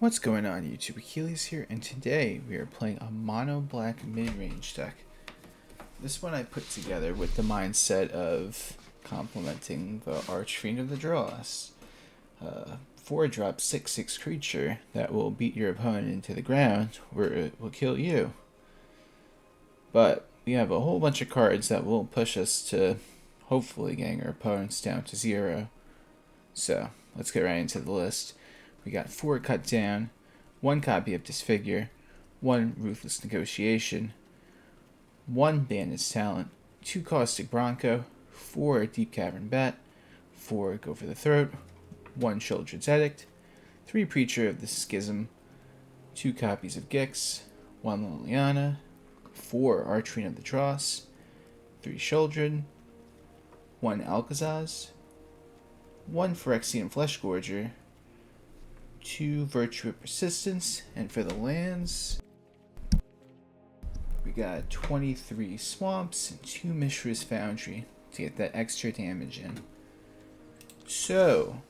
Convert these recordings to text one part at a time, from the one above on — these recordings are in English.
What's going on YouTube? Achilles here, and today we are playing a mono black mid-range deck. This one I put together with the mindset of complementing the Archfiend of the Dross. 4-drop 6/6 creature that will beat your opponent into the ground or it will kill you. But we have a whole bunch of cards that will push us to hopefully getting our opponents down to 0. So let's get right into the list. We got 4 cut down, 1 copy of Disfigure, 1 Ruthless Negotiation, 1 Bandit's Talent, 2 Caustic Bronco, 4 Deep-Cavern Bat, 4 Go for the Throat, 1 Sheoldred's Edict, 3 Preacher of the Schism, 2 copies of Gix, 1 Liliana, 4 Archfiend of the Dross, 3 Sheoldred, 1 Aclazotz, 1 Phyrexian Fleshgorger, 2 Virtue of Persistence, and for the lands, we got 23 Swamps and 2 Mishra's Foundry to get that extra damage in. So,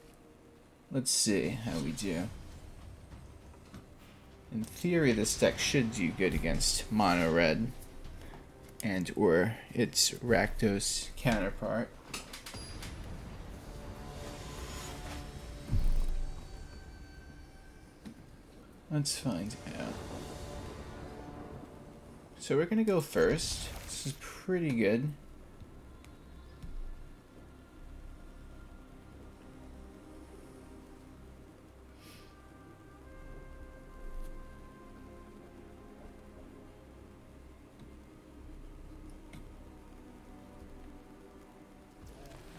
let's see how we do. In theory, this deck should do good against mono red and or its Rakdos counterpart. Let's find out. So we're gonna go first. This is pretty good.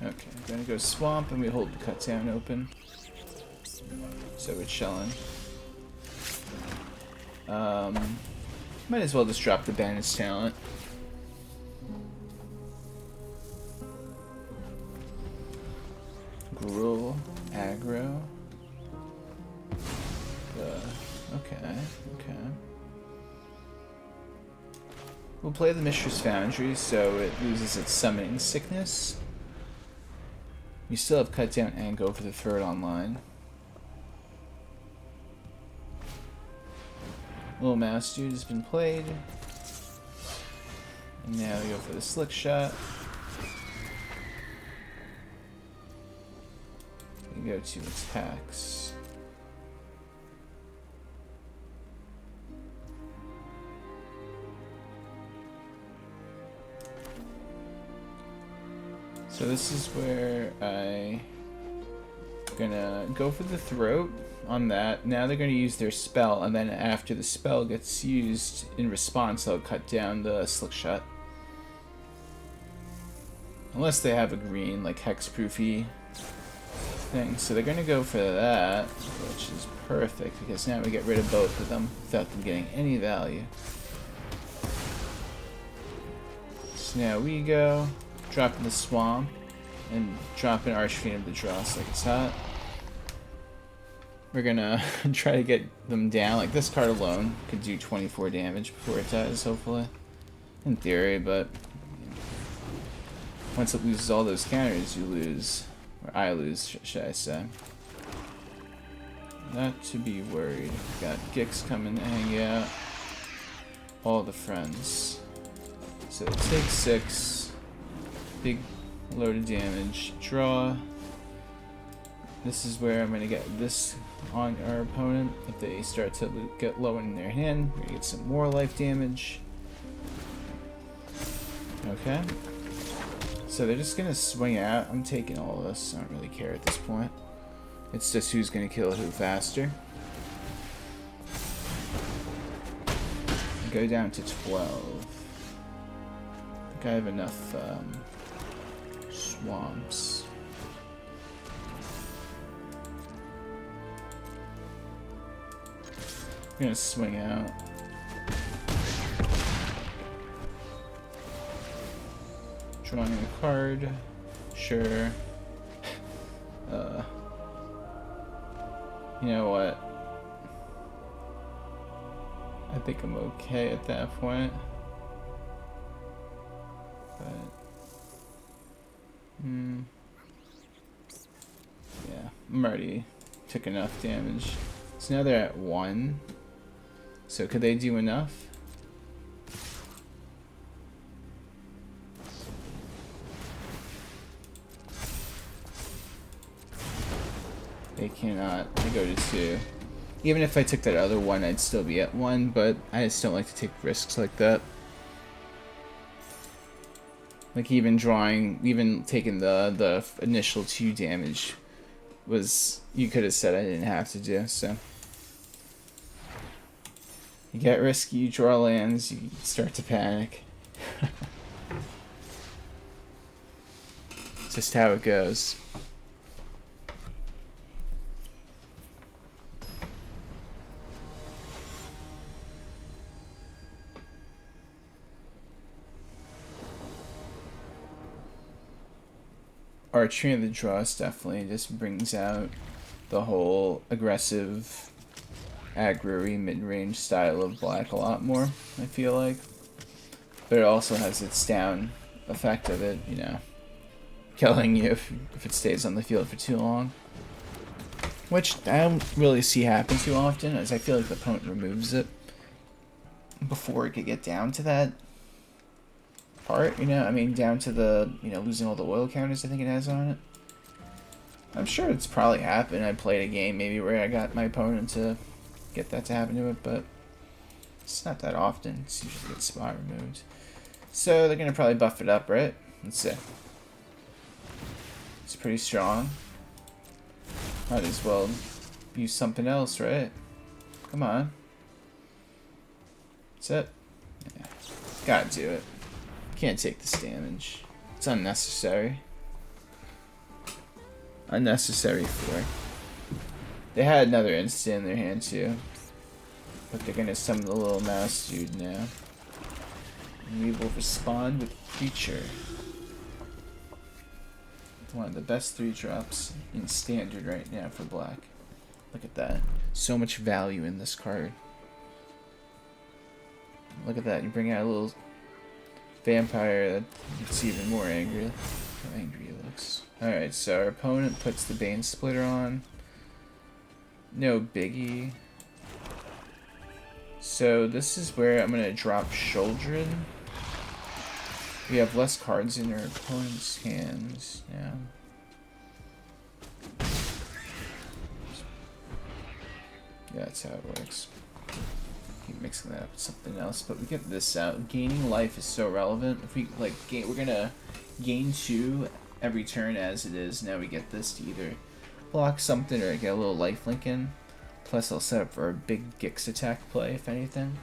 Okay, I'm gonna go swamp and we hold the cut down open. So it's chilling. Might as well just drop the Bandit's Talent. Gruel, aggro. Okay. We'll play the Mishra's Foundry so it loses its summoning sickness. We still have cut down and Go for the Throat online. Little Mouse Dude has been played. And now we go for the Slick Shot. We go to attacks. So this is where I'm gonna go for the Throat on that. Now they're gonna use their spell, and then after the spell gets used in response, they'll cut down the Slick Shot. Unless they have a green, like hexproofy thing. So they're gonna go for that, which is perfect because now we get rid of both of them without them getting any value. So now we go, drop in the swamp, and drop an Archfiend of the Dross like it's hot. We're gonna try to get them down. Like this card alone could do 24 damage before it dies, hopefully. In theory, but once it loses all those counters, you lose. Or I lose, should I say. Not to be worried. We got Gix coming to hang out. All the friends. So take 6. Big load of damage. Draw. This is where I'm going to get this on our opponent. If they start to get low in their hand, we're going to get some more life damage. Okay. So they're just going to swing out. I'm taking all of this. I don't really care at this point. It's just who's going to kill who faster. Go down to 12. I think I have enough swamps. I'm gonna swing out. Drawing a card. Sure. You know what? I think I'm okay at that point. But yeah, I'm already took enough damage. So now they're at 1. So could they do enough? They cannot. They go to 2. Even if I took that other one, I'd still be at 1, but I just don't like to take risks like that. Like even taking the initial 2 damage was, you could have said I didn't have to do, so. You get risky, you draw lands, you start to panic. Just how it goes. Archfiend of the Dross definitely just brings out the whole aggressive, aggro-y, mid-range style of black a lot more, I feel like. But it also has its down effect of it, you know, killing you if it stays on the field for too long. Which I don't really see happen too often, as I feel like the opponent removes it before it could get down to that part, you know? I mean, down to the, you know, losing all the oil counters I think it has on it. I'm sure it's probably happened. I played a game maybe where I got my opponent to get that to happen to it, but it's not that often. It's usually gets spot removed. So they're gonna probably buff it up, right? Let's see. It's pretty strong. Might as well use something else, right? Come on. That's it. Yeah. Gotta do it. Can't take this damage. It's unnecessary. Unnecessary for. They had another instant in their hand too. But they're gonna summon the little mouse dude now. And we will respond with Creature. One of the best 3-drops in standard right now for black. Look at that. So much value in this card. Look at that. You bring out a little vampire that gets even more angry. How angry he looks. Alright, so our opponent puts the Bane Splitter on. No biggie. So this is where I'm going to drop Sheoldred. We have less cards in our opponent's hands now. Yeah, that's how it works. Keep mixing that up with something else, but we get this out. Gaining life is so relevant. If we like, we're gonna gain 2 every turn as it is. Now we get this to either block something or get a little lifelink in. Plus, I'll set up for a big Gix attack play if anything.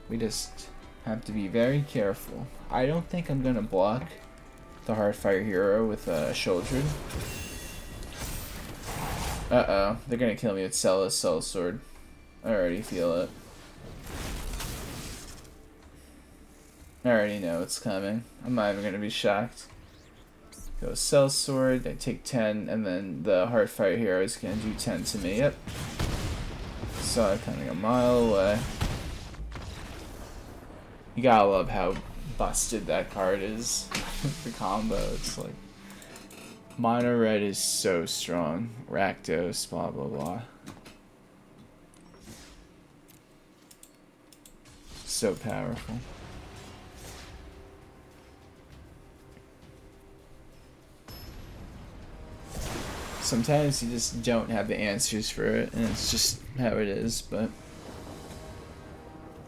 We just have to be very careful. I don't think I'm gonna block the Heartfire Hero with Sheoldred. Uh-oh, they're gonna kill me with Sellsword. I already feel it. I already know it's coming. I'm not even gonna be shocked. Go Sellsword, I take 10, and then the Heartfire Hero is gonna do 10 to me. Yep. Saw it coming a mile away. You gotta love how busted that card is. The combo, it's like mono red is so strong. Rakdos, blah blah blah. So powerful. Sometimes you just don't have the answers for it, and it's just how it is, but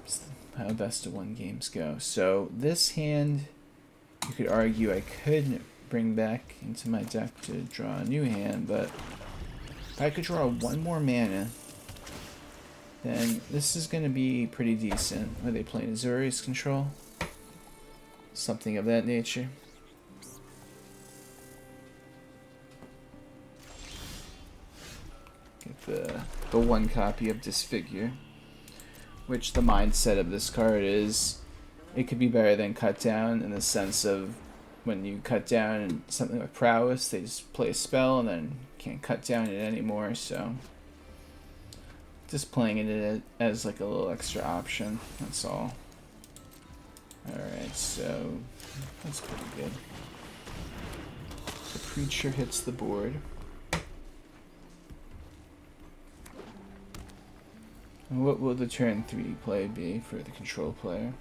it's how best of 1 games go. So this hand, you could argue I could bring back into my deck to draw a new hand, but if I could draw 1 more mana, then this is going to be pretty decent. Are they playing Azorius Control? Something of that nature. Get the 1 copy of Disfigure, which the mindset of this card is it could be better than Cut Down in the sense of when you cut down something with prowess, they just play a spell and then can't cut down it anymore, so just playing it as like a little extra option, that's all. Alright, so that's pretty good. The creature hits the board. What will the turn 3 play be for the control player?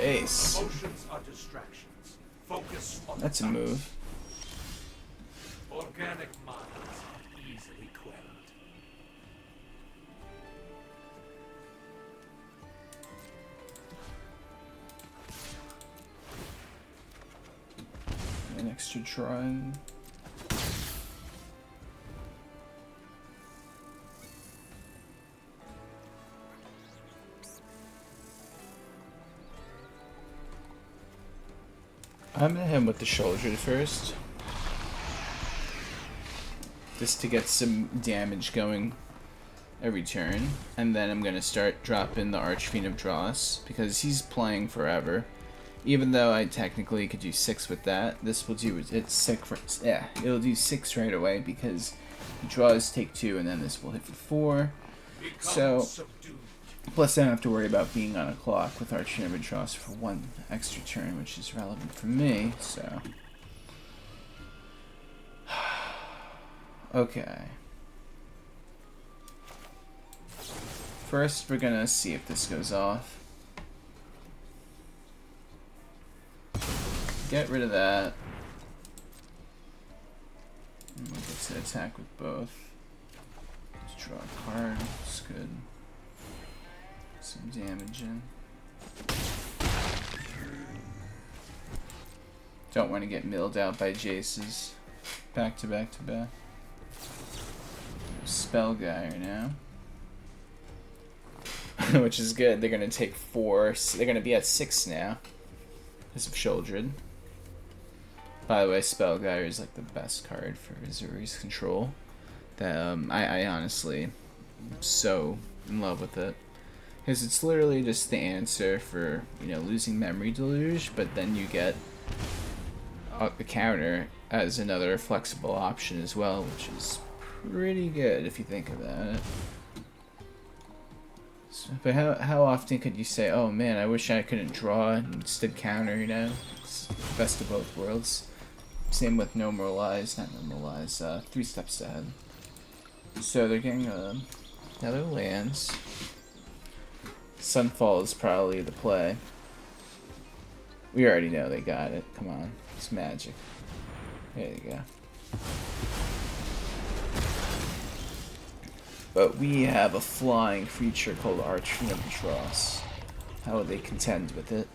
Ace. Emotions are distractions. Focus on That's a move. Organic minds are easily quelled. An extra drawing. I'm gonna hit him with the Sheoldred first. Just to get some damage going every turn. And then I'm gonna start dropping the Archfiend of Dross, because he's playing forever. Even though I technically could do 6 with that, this will do it's 6 yeah, it'll do 6 right away because he draws take 2 and then this will hit for 4. So plus, I don't have to worry about being on a clock with Archfiend of Dross for 1 extra turn, which is relevant for me, so... Okay. First, we're gonna see if this goes off. Get rid of that. And we'll get to attack with both. Just draw a card, it's good. Some damage in. Don't want to get milled out by Jaces. Back to back to back. Spellgire now. Which is good. They're going to take 4. They're going to be at 6 now. Because of Sheoldred. By the way, Spellgire is like the best card for Azuri's control. That I honestly am so in love with it. Because it's literally just the answer for, you know, losing Memory Deluge, but then you get the counter as another flexible option as well, which is pretty good if you think about it. So, but how often could you say, oh man, I wish I couldn't draw and instead counter, you know? It's the best of both worlds. Same with not normalize, 3 steps ahead. So they're getting another lands. Sunfall is probably the play. We already know they got it. Come on. It's magic. There you go. But we have a flying creature called Archfiend of Dross. How will they contend with it?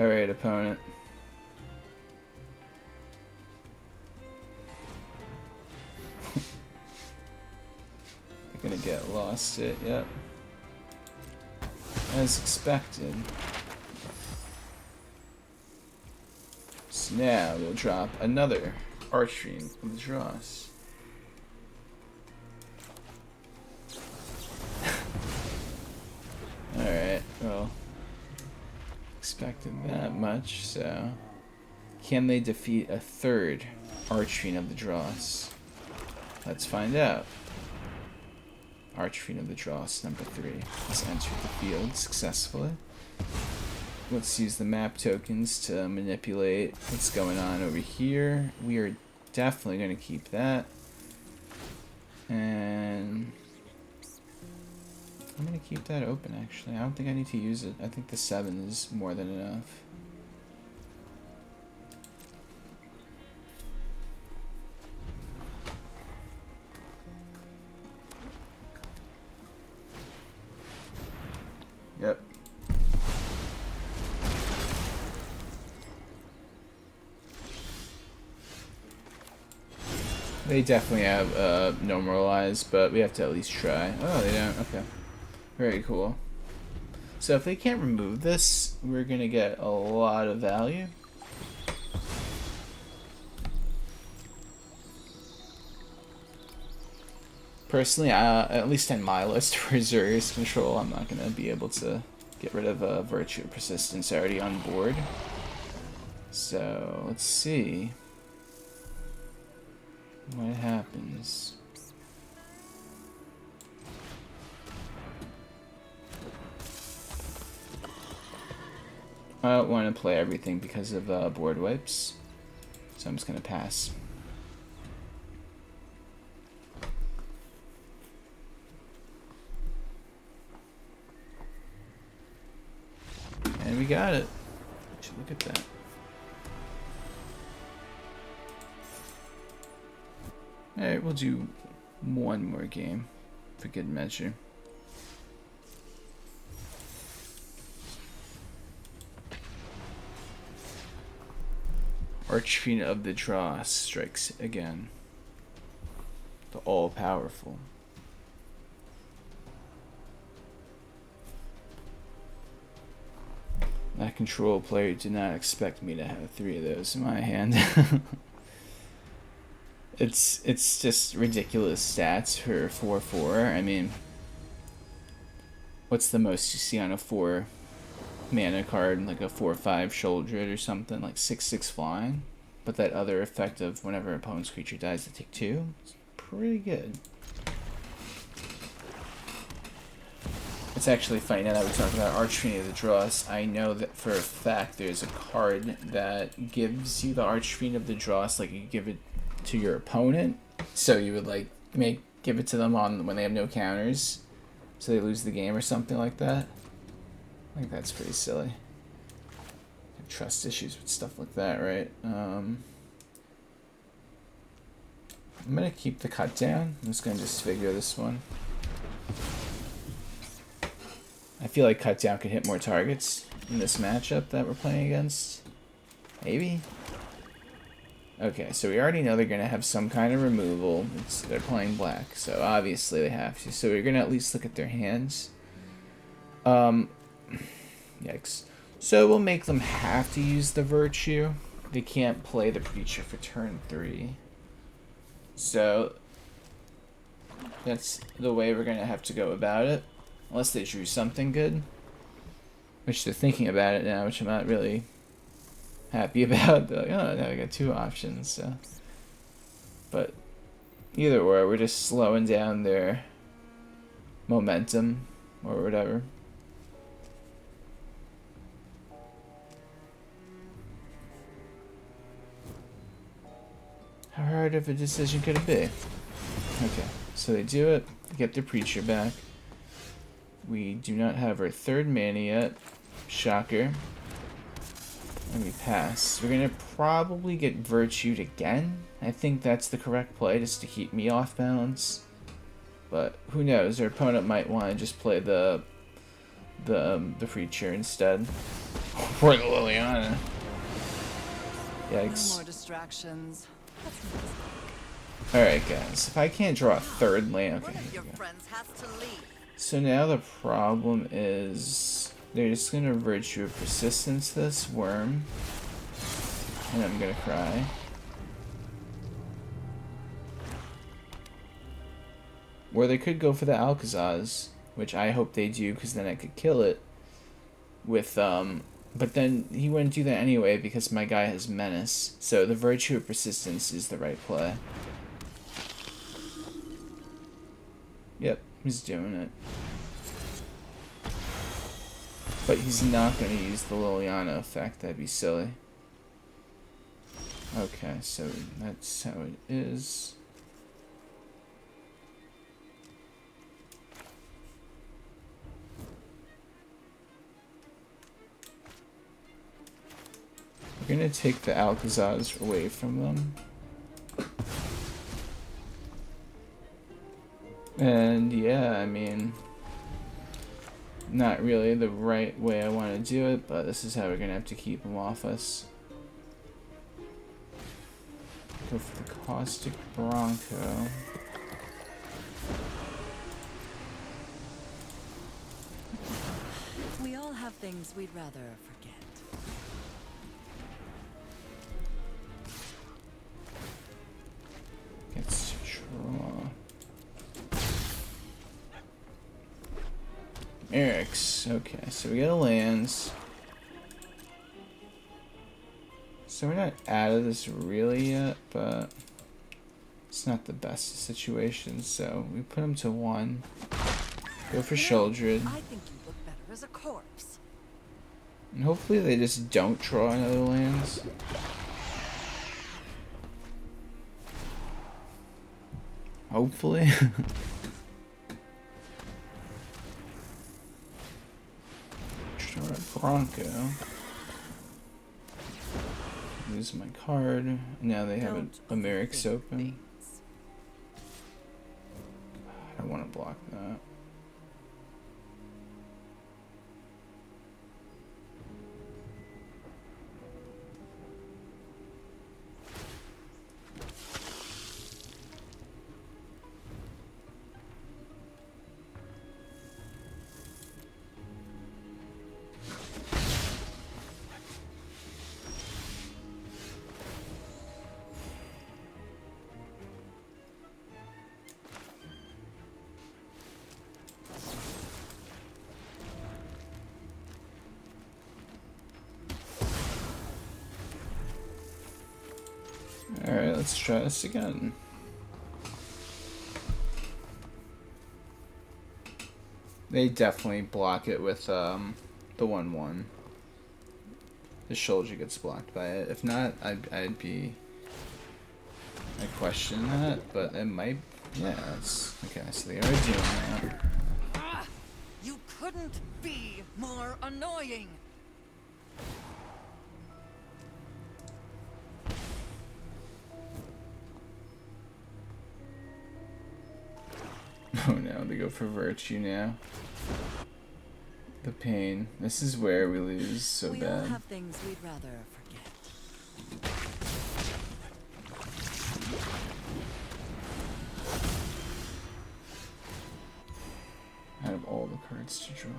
Alright, opponent. They're gonna get lost it, yep. As expected. So now we'll drop another Archfiend of Dross. Alright, well. Expected that much, so... Can they defeat a third Archfiend of the Dross? Let's find out. Archfiend of the Dross, number 3, has entered the field successfully. Let's use the map tokens to manipulate what's going on over here. We are definitely going to keep that. And... I'm going to keep that open, actually. I don't think I need to use it. I think the 7 is more than enough. Yep. They definitely have normalized, but we have to at least try. Oh, they don't. Okay. Very cool. So if they can't remove this, we're gonna get a lot of value. Personally, at least in my list for Zuri's control, I'm not gonna be able to get rid of Virtue Persistence already on board. So let's see what happens. I don't want to play everything because of board wipes, so I'm just going to pass. And we got it. Look at that. Alright, we'll do one more game for good measure. Archfiend of the Dross strikes again. The all-powerful. That control player did not expect me to have 3 of those in my hand. It's just ridiculous stats for 4/4. I mean, what's the most you see on a 4 mana card, like a 4/5 Sheoldred or something, like 6/6 flying? But that other effect of whenever opponent's creature dies, they take 2. It's pretty good. It's actually funny now that we're talking about Archfiend of the Dross. I know that for a fact there's a card that gives you the Archfiend of the Dross, like you give it to your opponent, so you would like give it to them on when they have no counters, so they lose the game or something like that. I think that's pretty silly. Trust issues with stuff like that, right? I'm gonna keep the cut down. I'm just gonna disfigure this one. I feel like cut down could hit more targets in this matchup that we're playing against. Maybe. Okay, so we already know they're gonna have some kind of removal. They're playing black, so obviously they have to. So we're gonna at least look at their hands. Yikes. So we'll make them have to use the Virtue. They can't play the Preacher for turn 3. So that's the way we're gonna have to go about it. Unless they drew something good. Which they're thinking about it now, which I'm not really happy about. They're like, oh, now we got 2 options. So. But either or, we're just slowing down their momentum or whatever. How hard of a decision could it be? Okay, so they do it, get their Preacher back. We do not have our 3rd mana yet. Shocker. And we pass. We're going to probably get Virtued again. I think that's the correct play, just to keep me off balance. But who knows? Our opponent might want to just play the Preacher instead. Or the Liliana. Yikes. No more distractions. Alright guys, if I can't draw a 3rd land, okay. So now the problem is they're just gonna Virtue of Persistence this worm, and I'm gonna cry. Or they could go for the Aclazotz, which I hope they do, because then I could kill it with but then he wouldn't do that anyway because my guy has Menace. So the Virtue of Persistence is the right play. Yep, he's doing it. But he's not going to use the Liliana effect. That'd be silly. Okay, so that's how it is. We're gonna take the Aclazotz away from them. And yeah, I mean, not really the right way I want to do it, but this is how we're gonna have to keep them off us. Go for the Caustic Bronco. We have things we'd rather forget. Let's draw. Eric's. Okay, so we got a lands. So we're not out of this really yet, but it's not the best situation. So we put him to 1. Go for Sheoldred. I think you look better as a corpse. And hopefully they just don't draw another lands. Hopefully. Draw a Bronco. Use my card. Now they have a Merrick's open. I don't want to block that. Alright, let's try this again. They definitely block it with the 1/1. The Sheoldred gets blocked by it. If not, I'd question that, but it might. Yeah, it's okay. So they are doing that. You couldn't be more annoying. Oh no, they go for Virtue now. The pain. This is where we lose so We bad. all have things we'd rather forget. Out of all the cards to draw.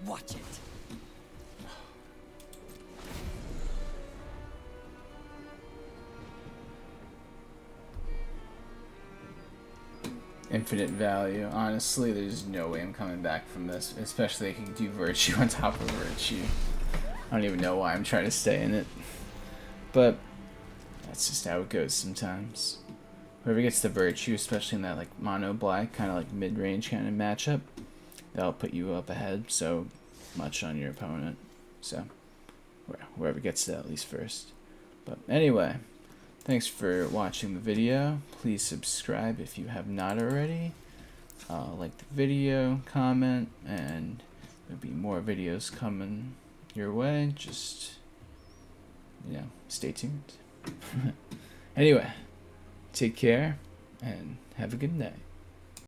Watch it. Infinite value. Honestly, there's no way I'm coming back from this. Especially I can do Virtue on top of Virtue. I don't even know why I'm trying to stay in it. But that's just how it goes sometimes. Whoever gets the Virtue, especially in that like mono black, kind of like mid-range kind of matchup, that'll put you up ahead so much on your opponent. So whoever gets that at least first. But anyway, thanks for watching the video. Please subscribe if you have not already. Like the video, comment, and there'll be more videos coming your way. Just, stay tuned. Anyway, take care and have a good night.